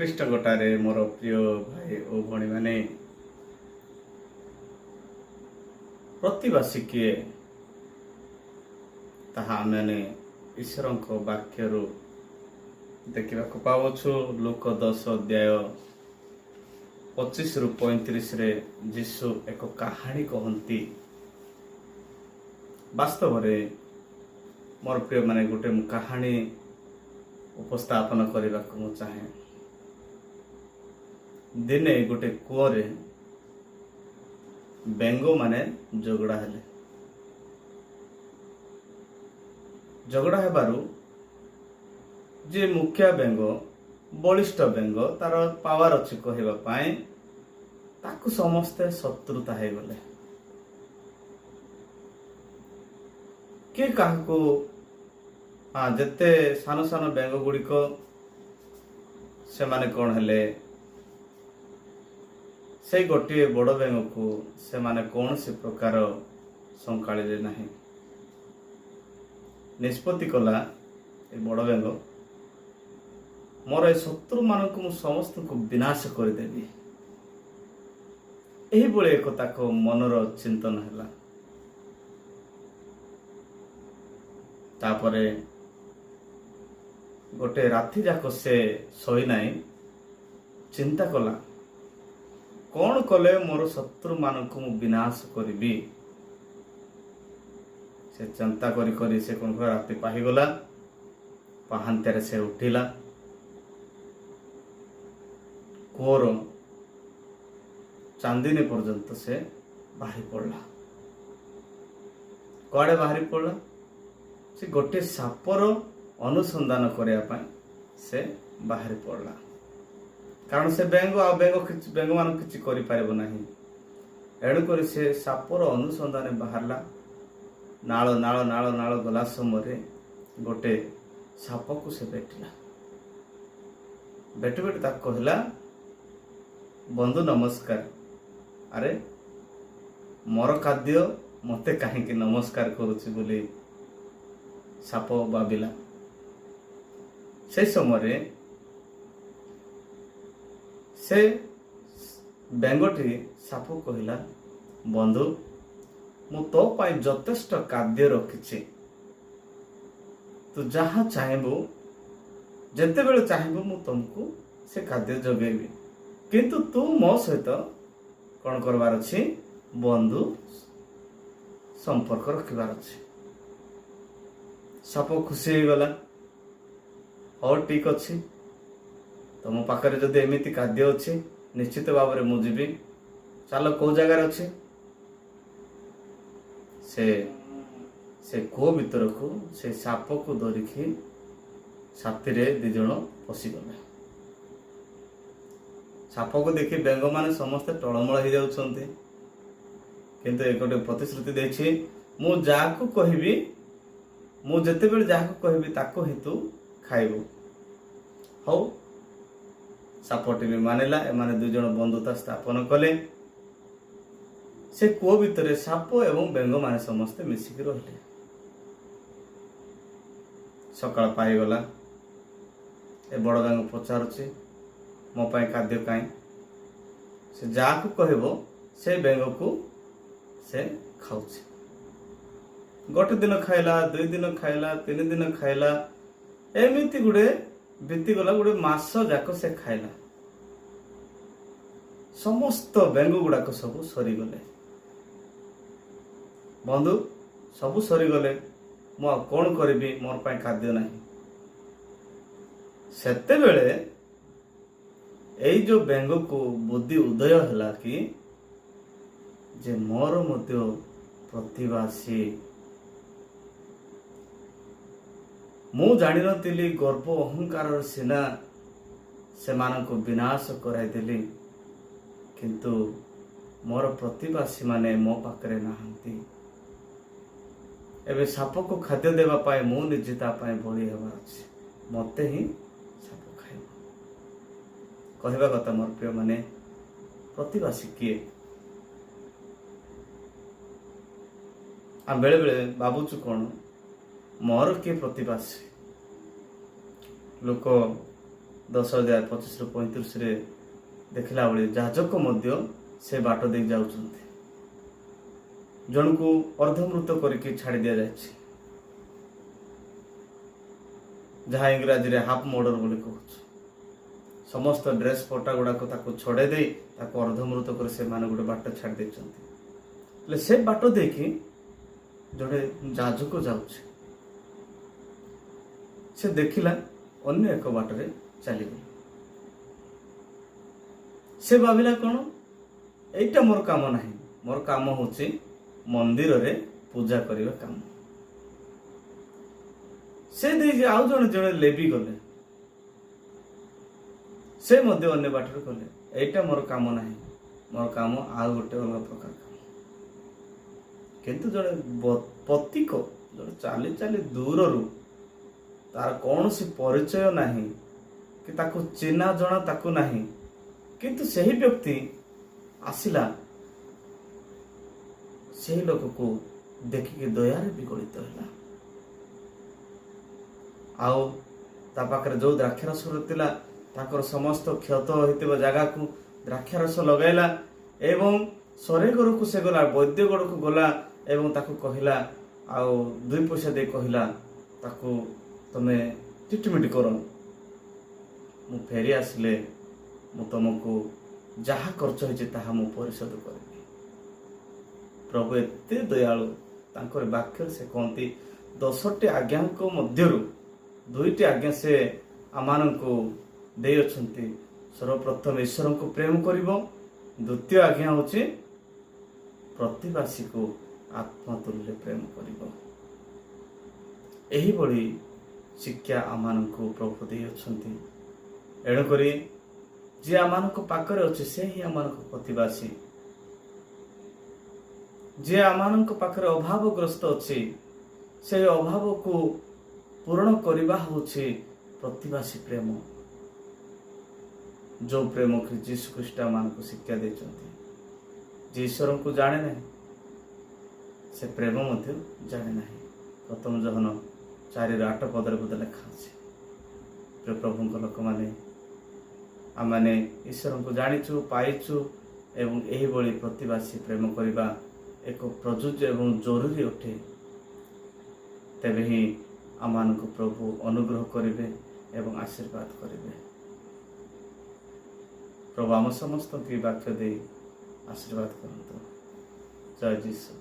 ଖ୍ରୀଷ୍ଟ ଗୋଟାରେ ମୋର ପ୍ରିୟ ଭାଇ ଓ ଭଉଣୀମାନେ, ପ୍ରତିବାସୀ କିଏ ତାହା ଆମେ ଈଶ୍ୱରଙ୍କ ବାକ୍ୟରୁ ଦେଖିବାକୁ ପାଉଛୁ। ଲୁକ 10 ଅଧ୍ୟାୟ 25ରୁ 35ରେ ଯୀଶୁ ଏକ କାହାଣୀ କହନ୍ତି। ବାସ୍ତବରେ ମୋର ପ୍ରିୟ ମାନେ, ଗୋଟେ କାହାଣୀ ଉପସ୍ଥାପନ କରିବାକୁ ମୁଁ ଚାହେଁ। ଦିନେ ଗୋଟେ କୂଅରେ ବେଙ୍ଗ ମାନେ ଝଗଡ଼ା ହେଲେ। ଝଗଡ଼ା ହେବାରୁ ଯେ ମୁଖ୍ୟ ବେଙ୍ଗ, ବଳିଷ୍ଠ ବେଙ୍ଗ, ତାର ପାୱାର ଅଛି କହିବା ପାଇଁ, ତାକୁ ସମସ୍ତେ ଶତ୍ରୁତା ହେଇଗଲେ। କିଏ କାହାକୁ ଯେତେ ସାନ ସାନ ବେଙ୍ଗ ଗୁଡ଼ିକ ସେମାନେ କ'ଣ ହେଲେ, ସେଇ ଗୋଟିଏ ବଡ଼ ବେଙ୍ଗକୁ ସେମାନେ କୌଣସି ପ୍ରକାର ସଂକାଳିଲେ ନାହିଁ। ନିଷ୍ପତ୍ତି କଲା, ଏ ବଡ଼ ବେଙ୍ଗ, ମୋର ଏ ଶତ୍ରୁମାନଙ୍କୁ ମୁଁ ସମସ୍ତଙ୍କୁ ବିନାଶ କରିଦେବି। ଏହିଭଳି ଏକ ତାଙ୍କ ମନର ଚିନ୍ତନ ହେଲା। ତାପରେ ଗୋଟେ ରାତି ଯାକ ସେ ଶୋଇନାହିଁ। ଚିନ୍ତା କଲା, କ'ଣ କଲେ ମୋର ଶତ୍ରୁମାନଙ୍କୁ ମୁଁ ବିନାଶ କରିବି। ସେ ଚିନ୍ତା କରି କରି ସେ କ'ଣ କଲା, ରାତି ପାହିଗଲା। ପାହାନ୍ତିଆରେ ସେ ଉଠିଲା। କୂଅର ଚାନ୍ଦିନୀ ପର୍ଯ୍ୟନ୍ତ ସେ ବାହାରି ପଡ଼ିଲା। କୁଆଡ଼େ ବାହାରି ପଡ଼ିଲା? ସେ ଗୋଟିଏ ସାପର ଅନୁସନ୍ଧାନ କରିବା ପାଇଁ ସେ ବାହାରି ପଡ଼ିଲା। କାରଣ ସେ ବେଙ୍ଗମାନଙ୍କୁ କିଛି କରିପାରିବ ନାହିଁ। ଏଣୁକରି ସେ ସାପର ଅନୁସନ୍ଧାନରେ ବାହାରିଲା। ନାଳ ନାଳ ନାଳ ନାଳ ଗଲା ସମୟରେ ଗୋଟେ ସାପକୁ ସେ ଭେଟିଲା। ଭେଟି ଭେଟି ତାକୁ କହିଲା, ବନ୍ଧୁ ନମସ୍କାର। ଆରେ, ମୋର ଖାଦ୍ୟ ମୋତେ କାହିଁକି ନମସ୍କାର କରୁଛି ବୋଲି ସାପ ଭାବିଲା। ସେହି ସମୟରେ ସେ ବେଙ୍ଗଟି ସାପ କହିଲା, ବନ୍ଧୁ, ମୁଁ ତୋ ପାଇଁ ଯଥେଷ୍ଟ ଖାଦ୍ୟ ରଖିଛି। ତୁ ଯାହା ଚାହିଁବୁ, ଯେତେବେଳେ ଚାହିଁବୁ, ମୁଁ ତୁମକୁ ସେ ଖାଦ୍ୟ ଯୋଗାଇବି। କିନ୍ତୁ ତୁ ମୋ ସହିତ କ'ଣ କରିବାର ଅଛି? ବନ୍ଧୁ ସମ୍ପର୍କ ରଖିବାର ଅଛି। ସାପ ଖୁସି ହେଇଗଲା। ହଉ, ଠିକ୍ ଅଛି, ତମ ପାଖରେ ଯଦି ଏମିତି ଖାଦ୍ୟ ଅଛି, ନିଶ୍ଚିତ ଭାବରେ ମୁଁ ଯିବି। ଚାଲ, କୋଉ ଜାଗାରେ ଅଛି? ସେ କୂଅ ଭିତରକୁ ସେ ସାପକୁ ଧରିକି ସାଥିରେ 2 ଜଣ ପଶିଗଲେ। ସାପକୁ ଦେଖି ବେଙ୍ଗମାନେ ସମସ୍ତେ ଟଳମଳ ହେଇଯାଉଛନ୍ତି। କିନ୍ତୁ ଗୋଟେ ପ୍ରତିଶ୍ରୁତି ଦେଇଛି, ମୁଁ ଯେତେବେଳେ ଯାହାକୁ କହିବି ତାକୁ ହିଁ ତୁ ଖାଇବୁ। ହଉ, ସାପଟି ବି ମାନିଲା। ଏମାନେ 2 ଜଣ ବନ୍ଧୁତା ସ୍ଥାପନ କଲେ। ସେ କୂଅ ଭିତରେ ସାପ ଏବଂ ବେଙ୍ଗମାନେ ସମସ୍ତେ ମିଶିକି ରହିଲେ। ସକାଳ ପାଇଗଲା। ଏ ବଡ଼ ବେଙ୍ଗ ପଚାରୁଛି, ମୋ ପାଇଁ ଖାଦ୍ୟ କାହିଁ? ସେ ଯାହାକୁ କହିବ ସେ ବେଙ୍ଗକୁ ସେ ଖାଉଛି। ଗୋଟେ ଦିନ ଖାଇଲା, 2 ଦିନ ଖାଇଲା, 3 ଦିନ ଖାଇଲା। ଏମିତି ବିତିଗଲା। 1 ମାସ ଯାକ ସେ ଖାଇଲା। ସମସ୍ତ ବେଙ୍ଗ ଗୁଡ଼ାକ ସବୁ ସରିଗଲେ। ବନ୍ଧୁ, ସବୁ ସରିଗଲେ, ମୁଁ ଆଉ କ'ଣ କରିବି? ମୋର ପାଇଁ ଖାଦ୍ୟ ନାହିଁ। ସେତେବେଳେ ଏଇ ଯୋଉ ବେଙ୍ଗକୁ ବୁଦ୍ଧି ଉଦୟ ହେଲା କି, ଯେ ମୋର ମଧ୍ୟ ପ୍ରତିବାସୀ। ମୁଁ ଜାଣିନଥିଲି, ଗର୍ବ ଅହଙ୍କାରର ସିନା ସେମାନଙ୍କୁ ବିନାଶ କରାଇଦେଲି, କିନ୍ତୁ ମୋର ପ୍ରତିବାସୀ ମାନେ ମୋ ପାଖରେ ନାହାନ୍ତି। ଏବେ ସାପକୁ ଖାଦ୍ୟ ଦେବା ପାଇଁ ମୁଁ ନିଜେ ତା ପାଇଁ ବଳି ହେବାର ଅଛି। ମୋତେ ହିଁ ସାପ ଖାଇବ। କହିବା କଥା ମୋର ପ୍ରିୟ ମାନେ, ପ୍ରତିବାସୀ କିଏ? ଆମେ ବେଳେବେଳେ ଭାବୁଛୁ କ'ଣ, ମୋର କିଏ ପ୍ରତିବାସୀ? ଲୋକ 10:25-35 ଦେଖିଲା ବେଳେ ଯାଜକ ମଧ୍ୟ ସେ ବାଟ ଦେଇ ଯାଉଛନ୍ତି। ଜଣକୁ ଅର୍ଦ୍ଧମୃତ କରିକି ଛାଡ଼ି ଦିଆଯାଇଛି, ଯାହା ଇଂରାଜୀରେ ହାଫ୍ ମର୍ଡର ବୋଲି କହୁଛୁ। ସମସ୍ତ ଡ୍ରେସ୍ ପଟା ଗୁଡ଼ାକ ତାକୁ ଛଡ଼େଇ ଦେଇ ତାକୁ ଅର୍ଦ୍ଧମୃତ କରି ସେମାନେ ଗୋଟେ ବାଟ ଛାଡ଼ି ଦେଇଛନ୍ତି। ହେଲେ ସେ ବାଟ ଦେଇକି ଜଣେ ଯାଜକ ଯାଉଛି, ସେ ଦେଖିଲା ଅନ୍ୟ ଏକ ବାଟରେ ଚାଲିଗଲା। ସେ ଭାବିଲା କ'ଣ, ଏଇଟା ମୋର କାମ ନାହିଁ, ମୋର କାମ ହେଉଛି ମନ୍ଦିରରେ ପୂଜା କରିବା କାମ। ସେ ଦେଇକି ଆଉ ଜଣେ ଲେବି ଗଲେ, ସେ ମଧ୍ୟ ଅନ୍ୟ ବାଟରେ ଗଲେ। ଏଇଟା ମୋର କାମ ନାହିଁ, ମୋର କାମ ଆଉ ଗୋଟେ ଅଲଗା ପ୍ରକାର କାମ। କିନ୍ତୁ ଜଣେ ପଥିକ, ଜଣେ ଚାଲି ଚାଲି ଦୂରରୁ, ତାର କୌଣସି ପରିଚୟ ନାହିଁ କି ତାକୁ ଚିହ୍ନା ଜଣା ତାକୁ ନାହିଁ, କିନ୍ତୁ ସେହି ବ୍ୟକ୍ତି ଆସିଲା, ସେହି ଲୋକକୁ ଦେଖିକି ଦୟାରେ ବିଗଳିତ ହେଲା। ଆଉ ତା ପାଖରେ ଯେଉଁ ଦ୍ରାକ୍ଷାରସ ଥିଲା, ତାଙ୍କର ସମସ୍ତ କ୍ଷତ ହୋଇଥିବା ଜାଗାକୁ ଦ୍ରାକ୍ଷାରସ ଲଗାଇଲା ଏବଂ ସରେଗରକୁ ସେ ଗଲା, ବୈଦ୍ୟଗଡ଼କୁ ଗଲା ଏବଂ ତାକୁ କହିଲା, ଆଉ 2 ପଇସା ଦେଇ କହିଲା, ତାକୁ ତମେ ଟ୍ରିଟମେଣ୍ଟ କର, ମୁଁ ଫେରି ଆସିଲେ ମୁଁ ତମକୁ ଯାହା ଖର୍ଚ୍ଚ ହେଇଛି ତାହା ମୁଁ ପରିଶୋଧ କରିବି। ପ୍ରଭୁ ଏତେ ଦୟାଳୁ, ତାଙ୍କର ବାକ୍ୟରେ ସେ କହନ୍ତି 10ଟି ଆଜ୍ଞାଙ୍କ ମଧ୍ୟରୁ 2ଟି ଆଜ୍ଞା ସେ ଆମମାନଙ୍କୁ ଦେଇଅଛନ୍ତି। ସର୍ବପ୍ରଥମେ ଈଶ୍ୱରଙ୍କୁ ପ୍ରେମ କରିବ, ଦ୍ୱିତୀୟ ଆଜ୍ଞା ହେଉଛି ପ୍ରତିବାସୀକୁ ଆତ୍ମତୁଲ୍ୟ ପ୍ରେମ କରିବ। ଏହିଭଳି ଶିକ୍ଷା ଆମମାନଙ୍କୁ ପ୍ରଭୁ ଦେଇଅଛନ୍ତି। ଏଣୁକରି ଯିଏ ଆମମାନଙ୍କ ପାଖରେ ଅଛି ସେ ହିଁ ଆମମାନଙ୍କ ପ୍ରତିବାସୀ। ଯିଏ ଆମମାନଙ୍କ ପାଖରେ ଅଭାବଗ୍ରସ୍ତ ଅଛି, ସେହି ଅଭାବକୁ ପୂରଣ କରିବା ହେଉଛି ପ୍ରତିବାସୀ ପ୍ରେମ, ଯେଉଁ ପ୍ରେମ ଯୀଶୁ ଖ୍ରୀଷ୍ଟ ଆମମାନଙ୍କୁ ଶିକ୍ଷା ଦେଇଛନ୍ତି। ଯିଏ ଈଶ୍ୱରଙ୍କୁ ଜାଣେ ନାହିଁ, ସେ ପ୍ରେମ ମଧ୍ୟ ଜାଣେ ନାହିଁ। 1 ଯୋହନ 4:8 ବୋଧେ ଲେଖା ଅଛି। ପ୍ରଭୁଙ୍କ ଲୋକମାନେ, ଆମମାନେ ଈଶ୍ୱରଙ୍କୁ ଜାଣିଛୁ, ପାଇଛୁ ଏବଂ ଏହିଭଳି ପ୍ରତିବାସୀ ପ୍ରେମ କରିବା ଏକ ପ୍ରଯୁଜ୍ୟ ଏବଂ ଜରୁରୀ ଅଟେ। ତେବେ ହିଁ ଆମମାନଙ୍କୁ ପ୍ରଭୁ ଅନୁଗ୍ରହ କରିବେ ଏବଂ ଆଶୀର୍ବାଦ କରିବେ। ପ୍ରଭୁ ଆମ ସମସ୍ତଙ୍କୁ ବାକ୍ୟ ଦେଇ ଆଶୀର୍ବାଦ କରନ୍ତୁ। ଜୟ ଯୀଶୁ।